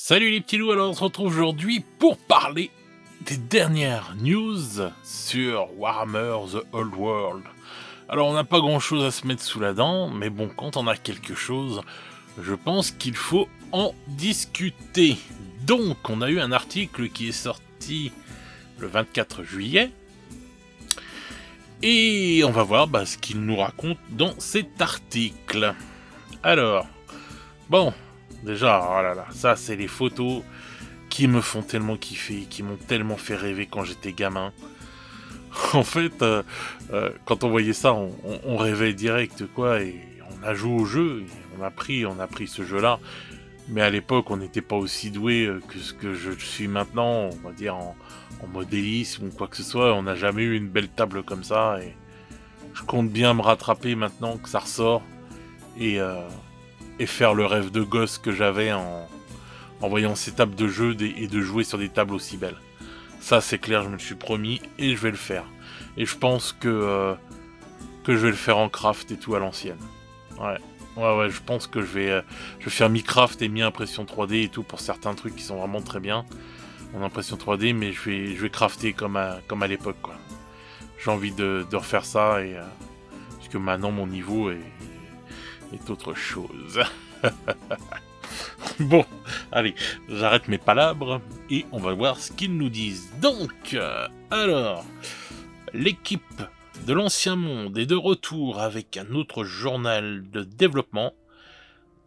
Salut les petits loups, alors on se retrouve aujourd'hui pour parler des dernières news sur Warhammer The Old World. Alors on n'a pas grand chose à se mettre sous la dent, mais bon, quand on a quelque chose, je pense qu'il faut en discuter. Donc on a eu un article qui est sorti le 24 juillet, et on va voir ce qu'il nous raconte dans cet article. Alors, bon... Déjà, oh là là, ça c'est les photos qui me font tellement kiffer, qui m'ont tellement fait rêver quand j'étais gamin. En fait, quand on voyait ça, on rêvait direct, quoi, et on a joué au jeu, et on a pris ce jeu-là. Mais à l'époque, on n'était pas aussi doué que ce que je suis maintenant, on va dire en modélisme ou quoi que ce soit. On n'a jamais eu une belle table comme ça, et je compte bien me rattraper maintenant que ça ressort, et faire le rêve de gosse que j'avais en voyant ces tables de jeu et de jouer sur des tables aussi belles. Ça c'est clair, je me le suis promis et je vais le faire. Et je pense que je vais le faire en craft et tout à l'ancienne. Ouais, je pense que je vais faire mi-craft et mi-impression 3D et tout pour certains trucs qui sont vraiment très bien en impression 3D, mais je vais crafter comme à l'époque, quoi. J'ai envie de refaire ça, et puisque maintenant mon niveau est autre chose. Bon, allez, j'arrête mes palabres et on va voir ce qu'ils nous disent. Donc, alors, l'équipe de l'Ancien Monde est de retour avec un autre journal de développement,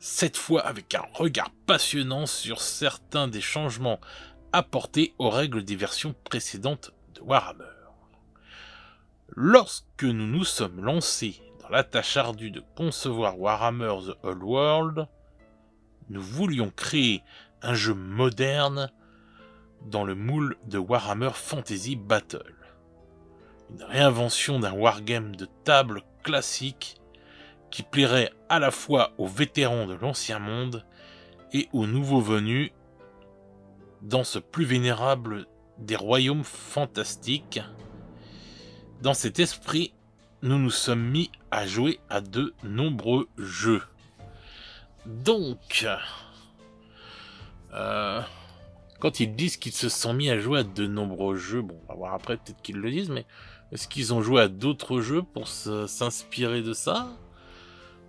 cette fois avec un regard passionnant sur certains des changements apportés aux règles des versions précédentes de Warhammer. Lorsque nous nous sommes lancés dans la tâche ardue de concevoir Warhammer The Old World, nous voulions créer un jeu moderne dans le moule de Warhammer Fantasy Battle. Une réinvention d'un wargame de table classique qui plairait à la fois aux vétérans de l'Ancien Monde et aux nouveaux venus dans ce plus vénérable des royaumes fantastiques. Dans cet esprit, nous nous sommes mis à jouer à de nombreux jeux. Donc, quand ils disent qu'ils se sont mis à jouer à de nombreux jeux, bon, on va voir après, peut-être qu'ils le disent, mais est-ce qu'ils ont joué à d'autres jeux pour s'inspirer de ça?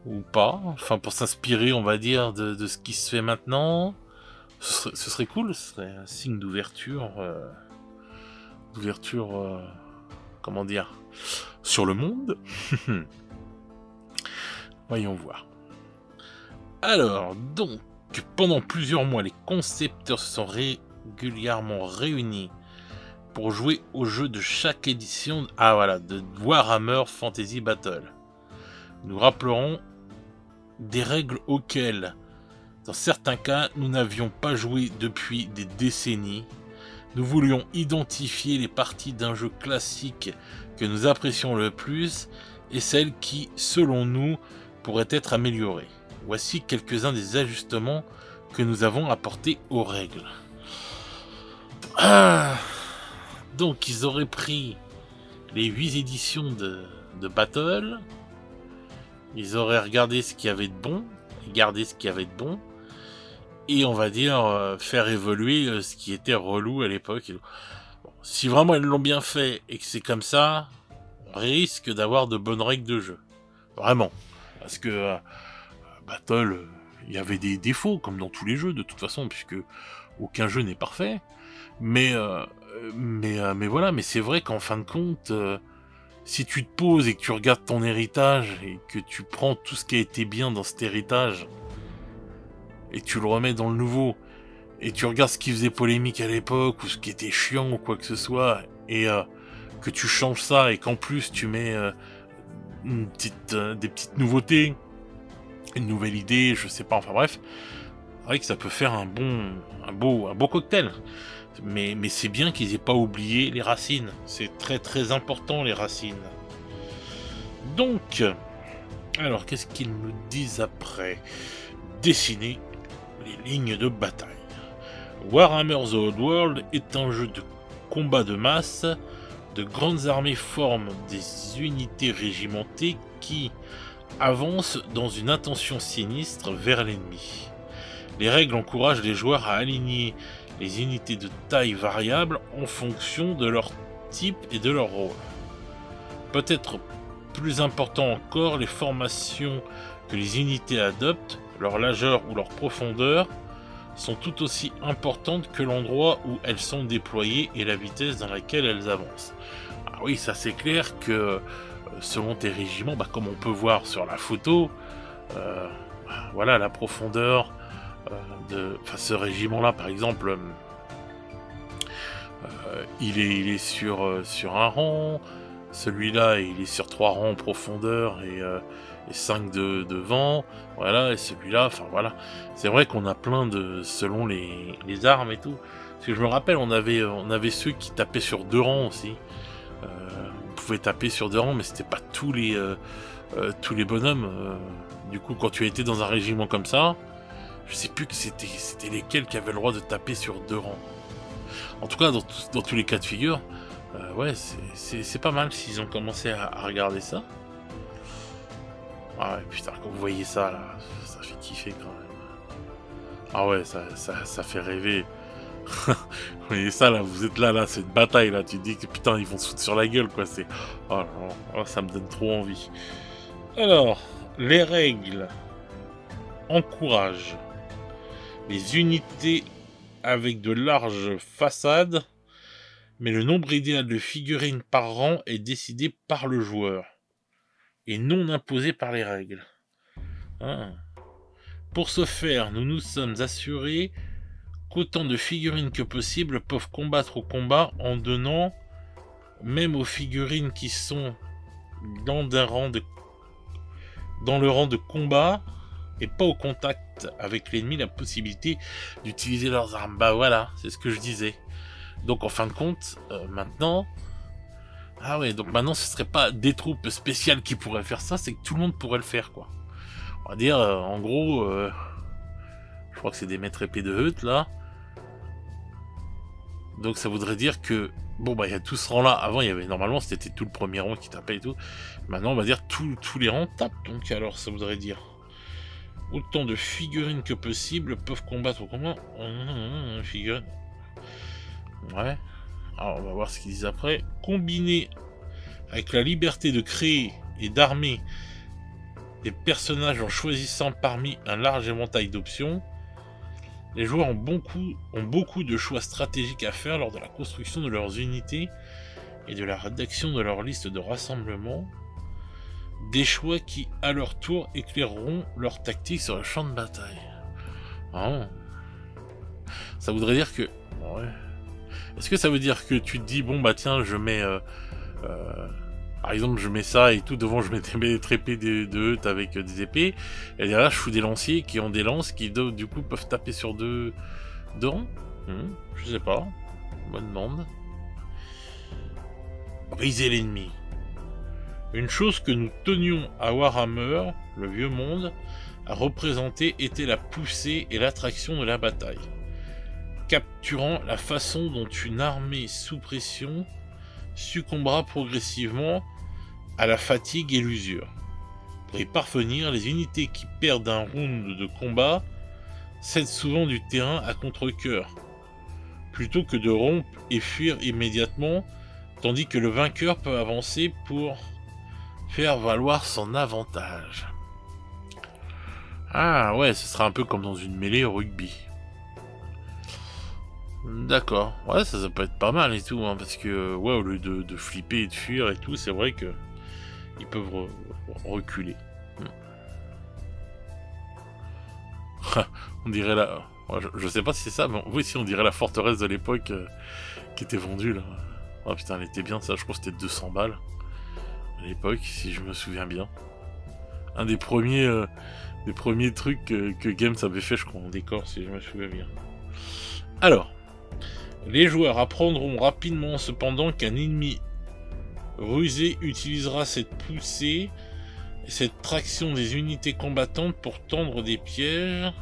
Ou pas? Enfin, pour s'inspirer, on va dire, de ce qui se fait maintenant. Ce serait cool, ce serait un signe d'ouverture, comment dire, sur le monde. Voyons voir. Alors, donc, pendant plusieurs mois, les concepteurs se sont régulièrement réunis pour jouer au jeu de chaque édition de Warhammer Fantasy Battle. Nous rappellerons des règles auxquelles, dans certains cas, nous n'avions pas joué depuis des décennies. Nous voulions identifier les parties d'un jeu classique que nous apprécions le plus et celles qui, selon nous, pourraient être améliorées. Voici quelques-uns des ajustements que nous avons apportés aux règles. Donc ils auraient pris les 8 éditions de Battle, ils auraient regardé ce qu'il y avait de bon, gardé ce qu'il y avait de bon, et on va dire faire évoluer ce qui était relou à l'époque. Bon, si vraiment ils l'ont bien fait et que c'est comme ça, on risque d'avoir de bonnes règles de jeu. Vraiment. Parce que Battle, il y avait des défauts, comme dans tous les jeux, de toute façon, puisque aucun jeu n'est parfait. Mais voilà, mais c'est vrai qu'en fin de compte, si tu te poses et que tu regardes ton héritage, et que tu prends tout ce qui a été bien dans cet héritage, et que tu le remets dans le nouveau, et tu regardes ce qui faisait polémique à l'époque, ou ce qui était chiant, ou quoi que ce soit, et que tu changes ça, et qu'en plus tu mets des petites nouveautés, une nouvelle idée, je sais pas, enfin bref, c'est vrai que ça peut faire un beau cocktail. Mais c'est bien qu'ils aient pas oublié les racines. C'est très très important, les racines. Donc, alors qu'est-ce qu'ils nous disent après? Dessiner les lignes de bataille. Warhammer The Old World est un jeu de combat de masse. De grandes armées forment des unités régimentées qui avancent dans une intention sinistre vers l'ennemi. Les règles encouragent les joueurs à aligner les unités de taille variable en fonction de leur type et de leur rôle. Peut-être plus important encore, les formations que les unités adoptent, leur largeur ou leur profondeur, sont tout aussi importantes que l'endroit où elles sont déployées et la vitesse dans laquelle elles avancent. Ah oui, ça c'est clair que selon tes régiments, comme on peut voir sur la photo, voilà la profondeur de ce régiment-là, par exemple, il est sur un rang, celui-là il est sur 3 rangs en profondeur et 5 de vent, voilà, et celui-là, enfin voilà. C'est vrai qu'on a plein de, selon les armes et tout. Parce que je me rappelle, on avait ceux qui tapaient sur 2 rangs aussi. On pouvait taper sur 2 rangs, mais c'était pas tous les bonhommes. Du coup, quand tu étais dans un régiment comme ça, je sais plus que c'était lesquels qui avaient le droit de taper sur 2 rangs. En tout cas, dans tous les cas de figure, ouais, c'est pas mal s'ils ont commencé à regarder ça. Ah ouais, putain, quand vous voyez ça, là, ça fait kiffer quand même. Ah ouais, ça fait rêver. Vous voyez ça, là, vous êtes là, c'est une bataille, là, tu te dis que putain, ils vont se foutre sur la gueule, quoi, c'est... Oh, ça me donne trop envie. Alors, les règles encouragent les unités avec de larges façades, mais le nombre idéal de figurines par rang est décidé par le joueur et non imposé par les règles. Pour ce faire, nous nous sommes assurés qu'autant de figurines que possible peuvent combattre au combat en donnant, même aux figurines qui sont dans le rang de combat et pas au contact avec l'ennemi, la possibilité d'utiliser leurs armes. Bah voilà, c'est ce que je disais. Donc en fin de compte, maintenant... Ah ouais, donc maintenant ce serait pas des troupes spéciales qui pourraient faire ça, c'est que tout le monde pourrait le faire, quoi. On va dire, en gros, je crois que c'est des maîtres épées de Heut, là. Donc ça voudrait dire que, bon il y a tout ce rang-là. Avant, il y avait, normalement, c'était tout le premier rang qui tapait et tout. Maintenant, on va dire tous les rangs tapent, donc alors ça voudrait dire... Autant de figurines que possible peuvent combattre au combat. Figurines. Ouais. Alors, on va voir ce qu'ils disent après. Combiné avec la liberté de créer et d'armer des personnages en choisissant parmi un large éventail d'options, les joueurs ont beaucoup de choix stratégiques à faire lors de la construction de leurs unités et de la rédaction de leur liste de rassemblement. Des choix qui, à leur tour, éclaireront leur tactique sur le champ de bataille. Oh. Ça voudrait dire que... Ouais. Est-ce que ça veut dire que tu te dis, bon tiens, je mets... par exemple, je mets ça et tout, devant je mets des épées de Heut avec des épées, et derrière je fous des lanciers qui ont des lances qui, du coup, peuvent taper sur deux rangs. Je sais pas. Bonne demande. Briser l'ennemi. Une chose que nous tenions à Warhammer, le vieux monde, à représenter était la poussée et l'attraction de la bataille, capturant la façon dont une armée sous pression succombera progressivement à la fatigue et l'usure. Pour y parvenir, les unités qui perdent un round de combat cèdent souvent du terrain à contre-cœur, plutôt que de rompre et fuir immédiatement, tandis que le vainqueur peut avancer pour faire valoir son avantage. Ah ouais, ce sera un peu comme dans une mêlée au rugby. D'accord, ouais, ça peut être pas mal et tout, parce que, ouais, au lieu de flipper et de fuir et tout, c'est vrai que ils peuvent reculer. On dirait la... Je sais pas si c'est ça, mais oui, si, on dirait la forteresse de l'époque qui était vendue, là. Oh putain, elle était bien, ça, je crois que c'était 200 balles. À l'époque, si je me souviens bien. Un des premiers trucs que Games avait fait, je crois, en décor, si je me souviens bien. Alors, les joueurs apprendront rapidement cependant qu'un ennemi rusé utilisera cette poussée et cette traction des unités combattantes pour tendre des pièges,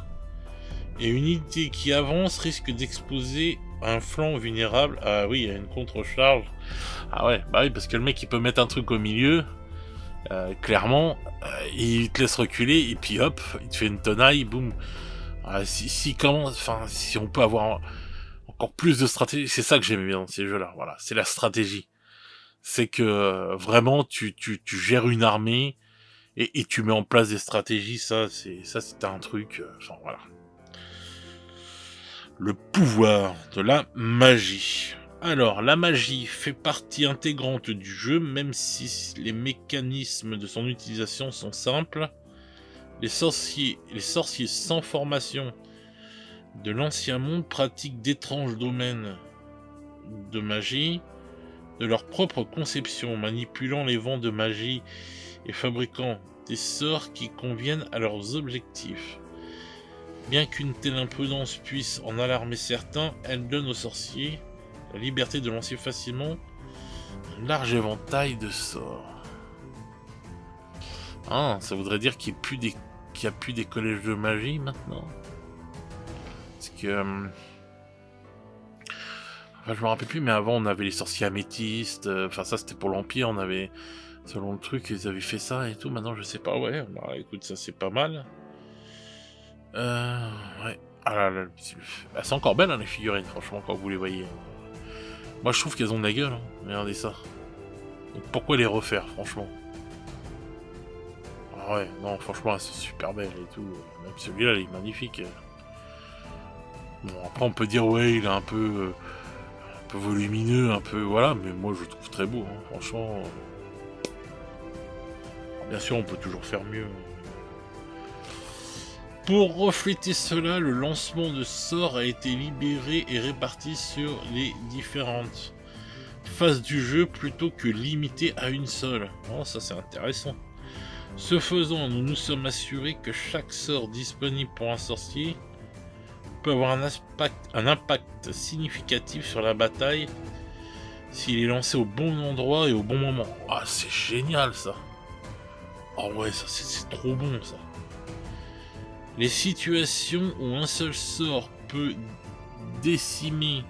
et une unité qui avance risque d'exposer un flanc vulnérable. Ah oui, il y a une contre-charge. Ah ouais, bah oui, parce que le mec il peut mettre un truc au milieu, clairement, il te laisse reculer et puis hop, il te fait une tenaille, boum. Ah, si on peut avoir encore plus de stratégie, c'est ça que j'aime bien dans ces jeux-là. Voilà, c'est la stratégie. C'est que vraiment tu gères une armée et tu mets en place des stratégies. C'est un truc. Enfin voilà. Le pouvoir de la magie. Alors, la magie fait partie intégrante du jeu, même si les mécanismes de son utilisation sont simples. Les sorciers sans formation de l'ancien monde pratiquent d'étranges domaines de magie, de leur propre conception, manipulant les vents de magie et fabriquant des sorts qui conviennent à leurs objectifs. Bien qu'une telle imprudence puisse en alarmer certains, elle donne aux sorciers la liberté de lancer facilement un large éventail de sorts. Ah, ça voudrait dire qu'il n'y a plus des collèges de magie maintenant. Parce que... enfin, je me rappelle plus, mais avant on avait les sorciers améthystes. Enfin, ça c'était pour l'Empire, on avait... Selon le truc, ils avaient fait ça et tout. Maintenant, je sais pas, ouais. Bah, écoute, ça c'est pas mal. Ouais. Ah là là, c'est encore belle, hein, les figurines, franchement, quand vous les voyez. Moi, je trouve qu'elles ont de la gueule, hein. Regardez ça. Donc, pourquoi les refaire, franchement? Ah ouais, non, franchement, elles sont super belles et tout. Même celui-là, il est magnifique. Bon, après, on peut dire, ouais, il est un peu volumineux, un peu, voilà, mais moi, je le trouve très beau, hein, franchement. Bien sûr, on peut toujours faire mieux. Pour refléter cela, le lancement de sorts a été libéré et réparti sur les différentes phases du jeu plutôt que limité à une seule. Oh, ça c'est intéressant. Ce faisant, nous nous sommes assurés que chaque sort disponible pour un sorcier peut avoir un impact significatif sur la bataille s'il est lancé au bon endroit et au bon moment. Ah, c'est génial ça. Oh ouais, ça c'est trop bon ça. Les situations où un seul sort peut décider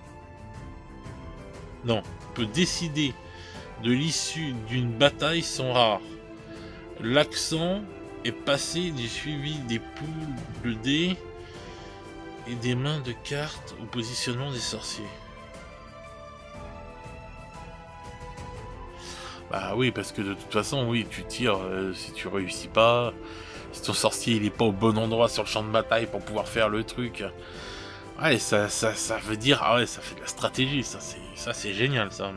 de l'issue d'une bataille sont rares. L'accent est passé du suivi des poules de dés et des mains de cartes au positionnement des sorciers. Bah oui, parce que de toute façon, oui, tu tires, si tu réussis pas, si ton sorcier il est pas au bon endroit sur le champ de bataille pour pouvoir faire le truc. Ouais, ça veut dire, ah ouais, ça fait de la stratégie, ça c'est génial, ça.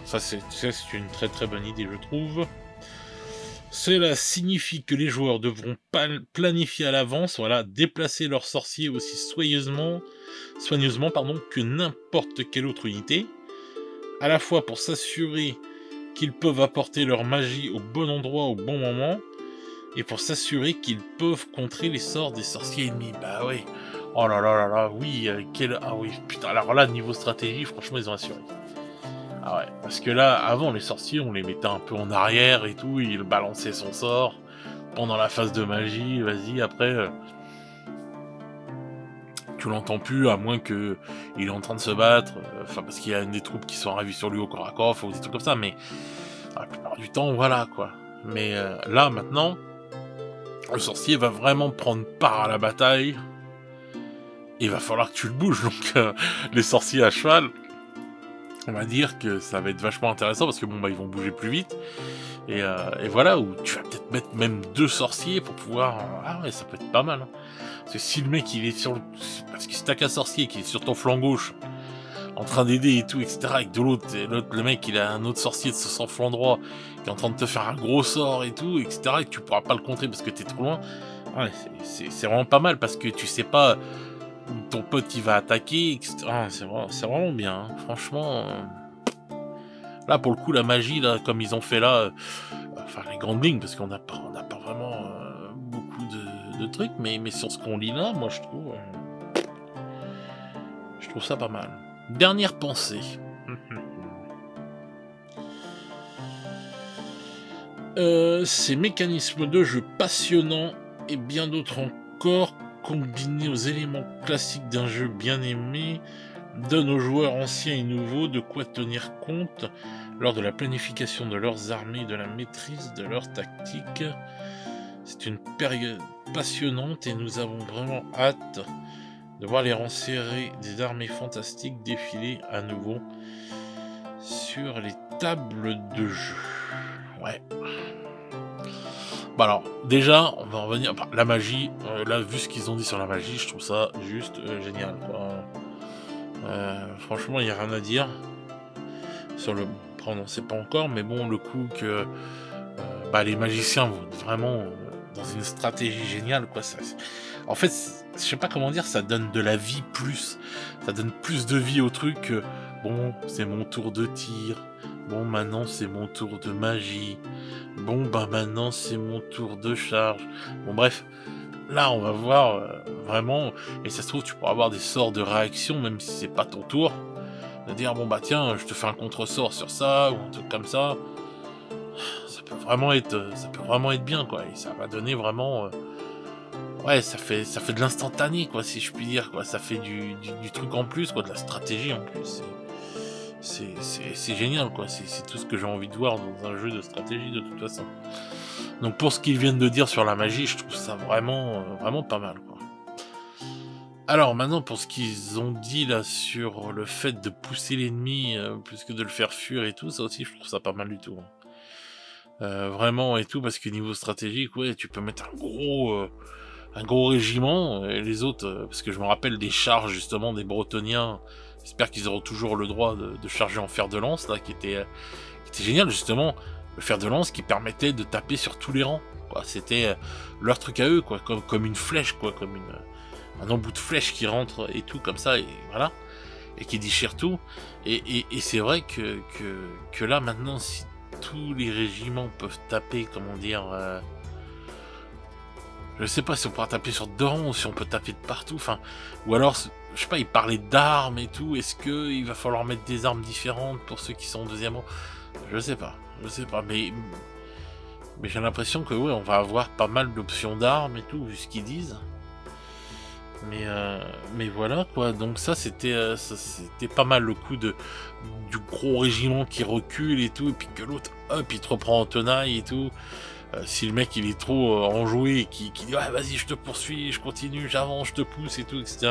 Ça c'est une très très bonne idée, je trouve. Cela signifie que les joueurs devront planifier à l'avance, voilà, déplacer leurs sorciers aussi soigneusement que n'importe quelle autre unité, à la fois pour s'assurer qu'ils peuvent apporter leur magie au bon endroit au bon moment, et pour s'assurer qu'ils peuvent contrer les sorts des sorciers ennemis. Bah oui. Oh là là là là, oui, ah oui, putain, alors là, niveau stratégie, franchement, ils ont assuré. Ah ouais, parce que là, avant, les sorciers, on les mettait un peu en arrière et tout, ils balançaient son sort pendant la phase de magie, vas-y, après, tu l'entends plus, à moins que il est en train de se battre, enfin, parce qu'il y a des troupes qui sont arrivées sur lui au corps à corps, ou des trucs comme ça, mais la plupart du temps, voilà, quoi. Mais là, maintenant, le sorcier va vraiment prendre part à la bataille, et il va falloir que tu le bouges, donc les sorciers à cheval, on va dire que ça va être vachement intéressant, parce que bon, bah, ils vont bouger plus vite, et voilà, où tu vas peut-être mettre même 2 sorciers pour pouvoir... Ah ouais, ça peut être pas mal, hein. Parce que si le mec, il est sur le... Parce que si t'as qu'un sorcier qui est sur ton flanc gauche, en train d'aider et tout, etc., et que de l'autre, le mec, il a un autre sorcier de son flanc droit, qui est en train de te faire un gros sort et tout, etc., et que tu pourras pas le contrer parce que t'es trop loin, ouais, c'est vraiment pas mal, parce que tu sais pas où ton pote, il va attaquer, etc. Ah, c'est vraiment bien, hein. Franchement... Là, pour le coup, la magie, là, comme ils ont fait là, enfin, les grandes lignes, parce qu'on n'a pas vraiment beaucoup de trucs, mais sur ce qu'on lit là, moi, je trouve ça pas mal. Dernière pensée. Ces mécanismes de jeu passionnants et bien d'autres encore, combinés aux éléments classiques d'un jeu bien aimé, donnent aux joueurs anciens et nouveaux de quoi tenir compte lors de la planification de leurs armées et de la maîtrise de leurs tactiques. C'est une passionnante et nous avons vraiment hâte de voir les rangs serrés des armées fantastiques défiler à nouveau sur les tables de jeu. Ouais. Bah alors, déjà, on va revenir. La magie, là, vu ce qu'ils ont dit sur la magie, je trouve ça juste génial, quoi. Franchement, il n'y a rien à dire. Sur le. Après, on n'en sait pas encore, mais bon, le coup que les magiciens vont vraiment dans une stratégie géniale, quoi. En fait, je sais pas comment dire, ça donne de la vie plus. Ça donne plus de vie au truc que, bon, c'est mon tour de tir. Bon, maintenant, c'est mon tour de magie. Bon, maintenant, c'est mon tour de charge. Bon, bref. Là, on va voir vraiment, et ça se trouve, tu pourras avoir des sorts de réaction, même si c'est pas ton tour. De dire, bon, bah tiens, je te fais un contre-sort sur ça, ou un truc comme ça. Ça peut vraiment être bien, quoi. Et ça va donner vraiment. Ouais, ça fait de l'instantané, quoi, si je puis dire, quoi. Ça fait du truc en plus, quoi, de la stratégie en plus. C'est génial, quoi. C'est tout ce que j'ai envie de voir dans un jeu de stratégie, de toute façon. Donc pour ce qu'ils viennent de dire sur la magie, je trouve ça vraiment, vraiment pas mal, quoi. Alors maintenant, pour ce qu'ils ont dit là sur le fait de pousser l'ennemi plus que de le faire fuir et tout, ça aussi, je trouve ça pas mal du tout, hein. Vraiment et tout, parce que niveau stratégique, ouais, tu peux mettre un gros régiment, et les autres, parce que je me rappelle des charges justement des Bretoniens, j'espère qu'ils auront toujours le droit de charger en fer de lance, là, qui était génial justement, le fer de lance qui permettait de taper sur tous les rangs, quoi. C'était leur truc à eux, quoi, comme une flèche, quoi, comme un embout de flèche qui rentre et tout, comme ça, et voilà, et qui déchire tout, et c'est vrai que là, maintenant, si tous les régiments peuvent taper, comment dire, je sais pas si on pourra taper sur deux rangs ou si on peut taper de partout, enfin, ou alors, je sais pas, ils parlaient d'armes et tout, est-ce que il va falloir mettre des armes différentes pour ceux qui sont au deuxième rang? Je sais pas, mais j'ai l'impression que ouais, on va avoir pas mal d'options d'armes et tout, vu ce qu'ils disent. Mais voilà, quoi, donc ça c'était pas mal le coup du gros régiment qui recule et tout, et puis que l'autre, hop, il te reprend en tenaille et tout. Si le mec il est trop enjoué et qui dit ouais vas-y je te poursuis, je continue, j'avance, je te pousse et tout, etc.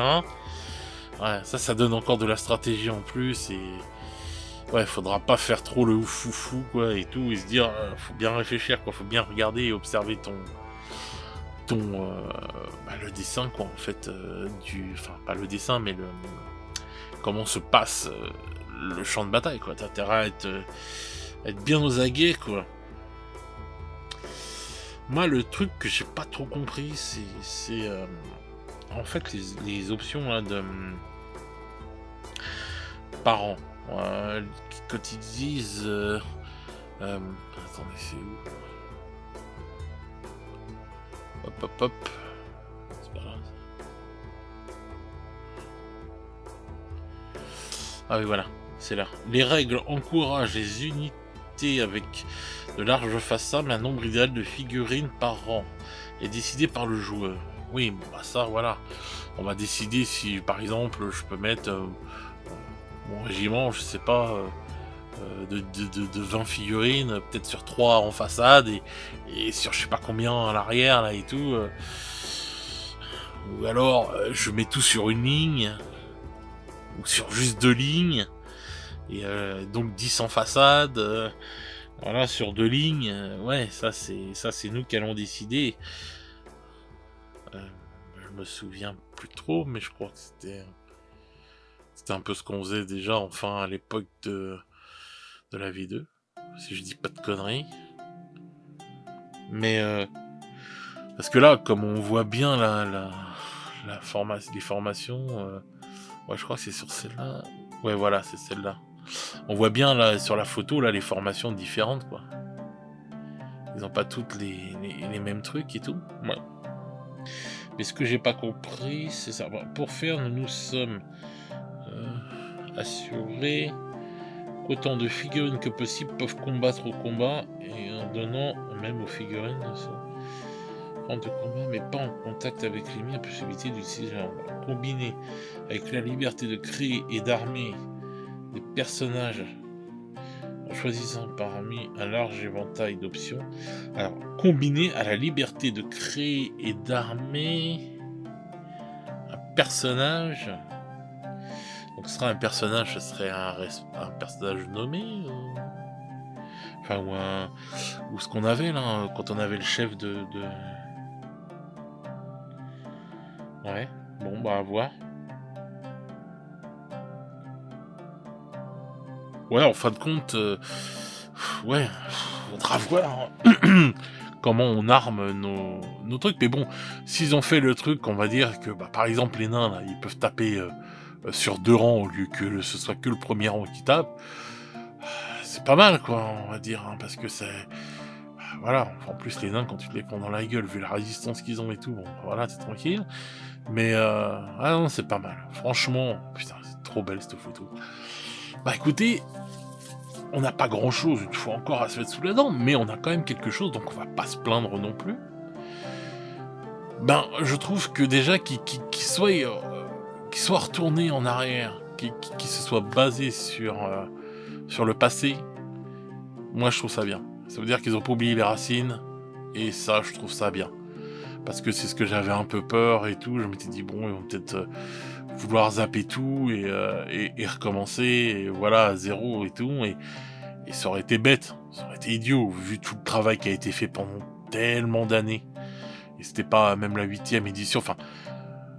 Ouais, ça donne encore de la stratégie en plus, et ouais, faudra pas faire trop le foufou, quoi, et tout, et se dire faut bien réfléchir, quoi, faut bien regarder et observer le dessin, quoi, en fait, enfin pas le dessin, mais comment se passe le champ de bataille, quoi. T'as intérêt à être bien aux aguets, quoi. Moi, le truc que j'ai pas trop compris, c'est en fait les options là de par an. Quand ils disent attendez, c'est où? Hop. C'est pas grave. Ah oui, voilà, c'est là. Les règles encouragent les unités avec de larges façades, mais un nombre idéal de figurines par rang est décidé par le joueur. Oui, bon, bah ça, voilà. On va décider si, par exemple, je peux mettre mon régiment, je sais pas, de 20 figurines, peut-être sur 3 en façade, et sur je sais pas combien à l'arrière, là, et tout. Ou alors, je mets tout sur une ligne, ou sur juste 2 lignes, et donc 10 en façade, voilà, sur 2 lignes, ouais, ça c'est nous qui allons décider. Je me souviens plus trop, mais je crois que c'était un peu ce qu'on faisait déjà, enfin, à l'époque de la V2, si je dis pas de conneries. Mais parce que là, comme on voit bien les formations, ouais, je crois que c'est sur celle-là. Ouais, voilà, c'est celle-là. On voit bien là sur la photo là les formations différentes, quoi. Ils ont pas toutes les mêmes trucs et tout. Ouais. Mais ce que j'ai pas compris, c'est ça. Bon, pour faire, nous sommes assurés qu'autant de figurines que possible peuvent combattre au combat, et en donnant même aux figurines de combat, mais pas en contact avec l'ennemi, la possibilité d'utiliser un combiné avec la liberté de créer et d'armer des personnages en choisissant parmi un large éventail d'options. Alors, combiné à la liberté de créer et d'armer un personnage. Donc, ce sera un personnage, ce serait un personnage nommé enfin, ou ce qu'on avait là, quand on avait le chef de... Ouais, bon, bah, à voir. Ouais, en fin de compte, ouais, faudra voir comment on arme nos trucs. Mais bon, s'ils ont fait le truc, on va dire que, bah, par exemple, les nains, là, ils peuvent taper sur 2 rangs au lieu que ce soit que le premier rang qui tape. C'est pas mal, quoi, on va dire, hein, parce que c'est... bah, voilà, en plus, les nains, quand tu te les prends dans la gueule, vu la résistance qu'ils ont et tout, bon, bah, voilà, t'es tranquille. Mais, ah non, c'est pas mal. Franchement, putain, c'est trop belle cette photo. Bah écoutez, on n'a pas grand chose une fois encore à se mettre sous la dent, mais on a quand même quelque chose, donc on va pas se plaindre non plus. Ben, je trouve que déjà qu'il soit retourné en arrière, qu'il se soit basé sur le passé, moi je trouve ça bien. Ça veut dire qu'ils ont pas oublié les racines, et ça je trouve ça bien. Parce que c'est ce que j'avais un peu peur et tout, je m'étais dit bon, ils vont peut-être vouloir zapper tout et recommencer, et voilà, à zéro et tout, et ça aurait été bête, ça aurait été idiot, vu tout le travail qui a été fait pendant tellement d'années. Et c'était pas même la 8e édition, enfin,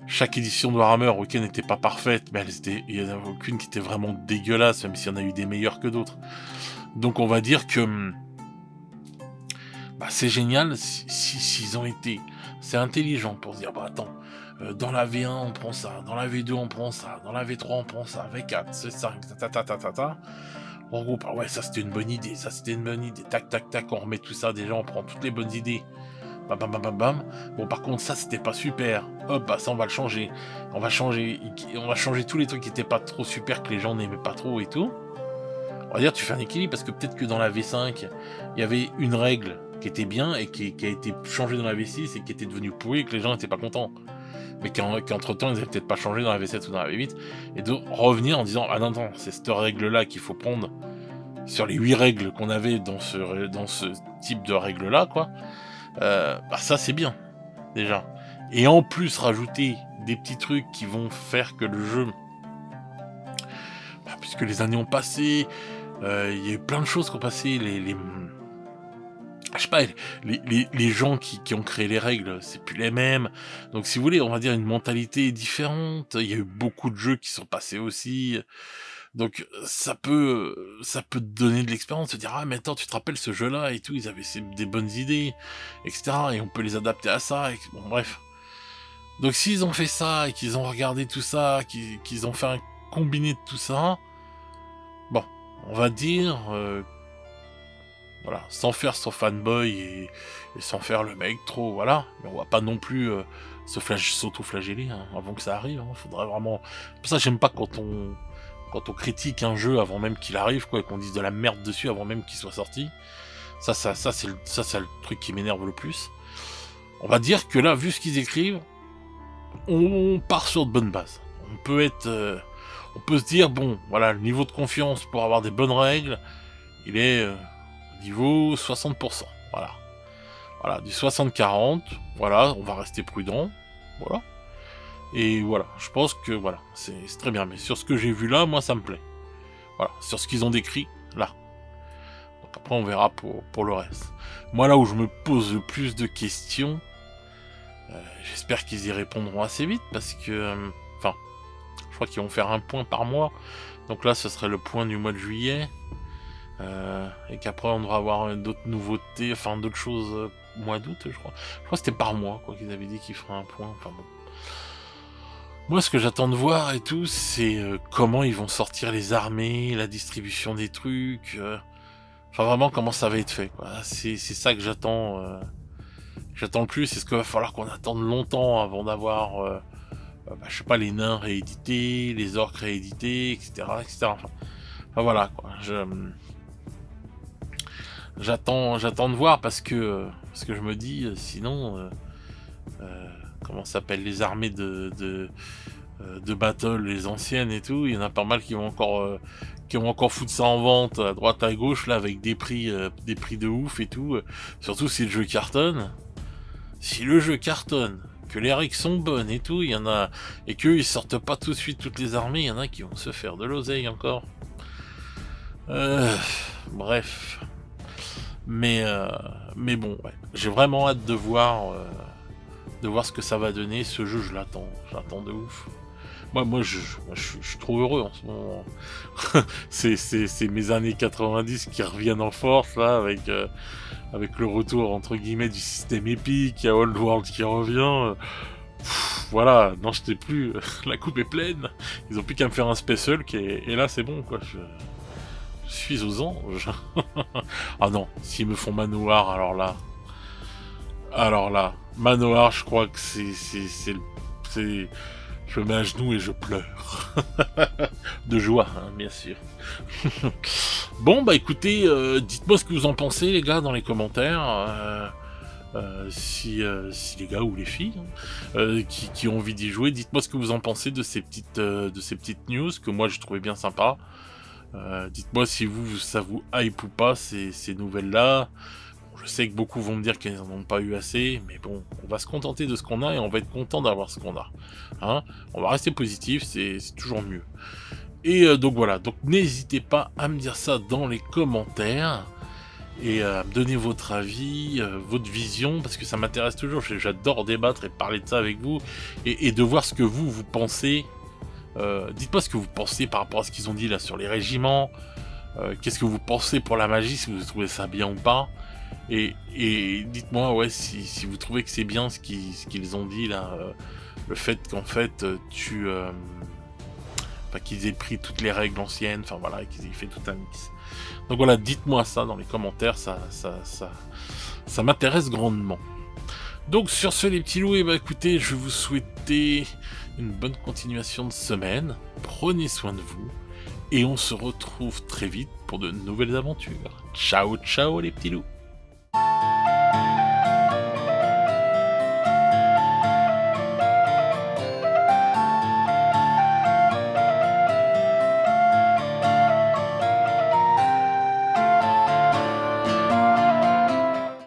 chaque édition de Warhammer, ok, n'était pas parfaite, mais il y en avait aucune qui était vraiment dégueulasse, même s'il y en a eu des meilleures que d'autres. Donc on va dire que bah, c'est génial s'ils ont été... C'est intelligent pour se dire, bah attends, dans la V1 on prend ça, dans la V2 on prend ça, dans la V3 on prend ça, V4, C5, ta. En gros, ah ouais, ça c'était une bonne idée, ça c'était une bonne idée, tac, tac, tac, on remet tout ça, déjà on prend toutes les bonnes idées, bam, bam, bam, bam, bam. Bon, par contre, ça c'était pas super, hop, bah ça on va le changer, on va changer tous les trucs qui étaient pas trop super, que les gens n'aimaient pas trop et tout. On va dire, tu fais un équilibre, parce que peut-être que dans la V5, il y avait une règle qui était bien et qui a été changée dans la V6 et qui était devenue pourrie et que les gens n'étaient pas contents. Mais qu'entre temps, ils n'avaient peut-être pas changé dans la V7 ou dans la V8. Et de revenir en disant, ah non, non, c'est cette règle-là qu'il faut prendre sur les 8 règles qu'on avait dans ce type de règles-là, quoi. Bah ça, c'est bien, déjà. Et en plus, rajouter des petits trucs qui vont faire que le jeu... Bah, puisque les années ont passé, il y a eu plein de choses qui ont passé, je sais pas, les gens qui ont créé les règles, c'est plus les mêmes. Donc si vous voulez, on va dire une mentalité différente. Il y a eu beaucoup de jeux qui sont passés aussi. Donc ça peut te donner de l'expérience, se dire ah mais attends, tu te rappelles ce jeu-là et tout, ils avaient des bonnes idées, etc. Et on peut les adapter à ça. Bon bref. Donc s'ils ont fait ça et qu'ils ont regardé tout ça, qu'ils ont fait un combiné de tout ça, bon, on va dire voilà, sans faire son fanboy et sans faire le mec trop, voilà. Mais on va pas non plus s'auto-flageller hein, avant que ça arrive. Hein. Faudrait vraiment. Pour ça, j'aime pas quand on critique un jeu avant même qu'il arrive, quoi, et qu'on dise de la merde dessus avant même qu'il soit sorti. Ça c'est le truc qui m'énerve le plus. On va dire que là, vu ce qu'ils écrivent, on part sur de bonnes bases. On peut se dire bon, voilà, le niveau de confiance pour avoir des bonnes règles, il est niveau 60%, voilà. Voilà, du 60-40, voilà, on va rester prudent, voilà. Et voilà, je pense que voilà, c'est très bien. Mais sur ce que j'ai vu là, moi ça me plaît. Voilà, sur ce qu'ils ont décrit, là. Donc après on verra pour le reste. Moi là où je me pose le plus de questions, j'espère qu'ils y répondront assez vite, parce que, enfin, je crois qu'ils vont faire un point par mois. Donc là, ce serait le point du mois de juillet. Et qu'après on devra avoir d'autres nouveautés, enfin d'autres choses mois d'août, je crois. Je crois que c'était par mois, quoi, qu'ils avaient dit qu'ils feraient un point. Enfin bon. Moi, ce que j'attends de voir et tout, c'est comment ils vont sortir les armées, la distribution des trucs. Enfin, vraiment, comment ça va être fait, quoi. C'est ça que j'attends le plus. C'est ce qu'il va falloir qu'on attende longtemps avant d'avoir, je sais pas, les nains réédités, les orques réédités, etc., etc. Enfin voilà, quoi. J'attends de voir parce que je me dis, sinon, comment ça s'appelle, les armées de battle, les anciennes et tout, il y en a pas mal qui vont encore qui vont encore foutre ça en vente à droite à gauche là avec des prix de ouf et tout. Surtout si le jeu cartonne. Si le jeu cartonne, que les règles sont bonnes et tout, il y en a et qu'eux ils sortent pas tout de suite toutes les armées, il y en a qui vont se faire de l'oseille encore. Bref. Mais bon, ouais. J'ai vraiment hâte de voir ce que ça va donner. Ce jeu, je l'attends de ouf. Moi, je suis trop heureux en ce moment. c'est mes années 90 qui reviennent en force là, avec le retour entre guillemets du système épique, il y a Old World qui revient. Voilà, non, je t'ai plus. La coupe est pleine. Ils ont plus qu'à me faire un Space Hulk et là c'est bon quoi. Je suis aux anges. Ah non, s'ils me font Manoir, alors là, Manoir, je crois que c'est, je me mets à genoux et je pleure. De joie, hein, bien sûr. Bon, bah écoutez, dites-moi ce que vous en pensez, les gars, dans les commentaires. Si les gars ou les filles qui ont envie d'y jouer, dites-moi ce que vous en pensez de ces petites news que moi je trouvais bien sympa. Dites-moi si ça vous hype ou pas ces nouvelles-là. Je sais que beaucoup vont me dire qu'ils n'en ont pas eu assez, mais bon, on va se contenter de ce qu'on a et on va être content d'avoir ce qu'on a. Hein, on va rester positif, c'est toujours mieux. Et donc voilà, donc n'hésitez pas à me dire ça dans les commentaires et à me donner votre avis, votre vision, parce que ça m'intéresse toujours. J'adore débattre et parler de ça avec vous et de voir ce que vous pensez. Dites-moi ce que vous pensez par rapport à ce qu'ils ont dit là sur les régiments. Qu'est-ce que vous pensez pour la magie, si vous trouvez ça bien ou pas. Et dites-moi ouais, si vous trouvez que c'est bien ce qu'ils ont dit là. Le fait qu'en fait qu'ils aient pris toutes les règles anciennes, enfin voilà, qu'ils aient fait tout un mix. Donc voilà, dites-moi ça dans les commentaires, ça m'intéresse grandement. Donc sur ce les petits loups, et bah écoutez, je vais vous souhaiter une bonne continuation de semaine, prenez soin de vous, et on se retrouve très vite pour de nouvelles aventures. Ciao ciao les petits loups.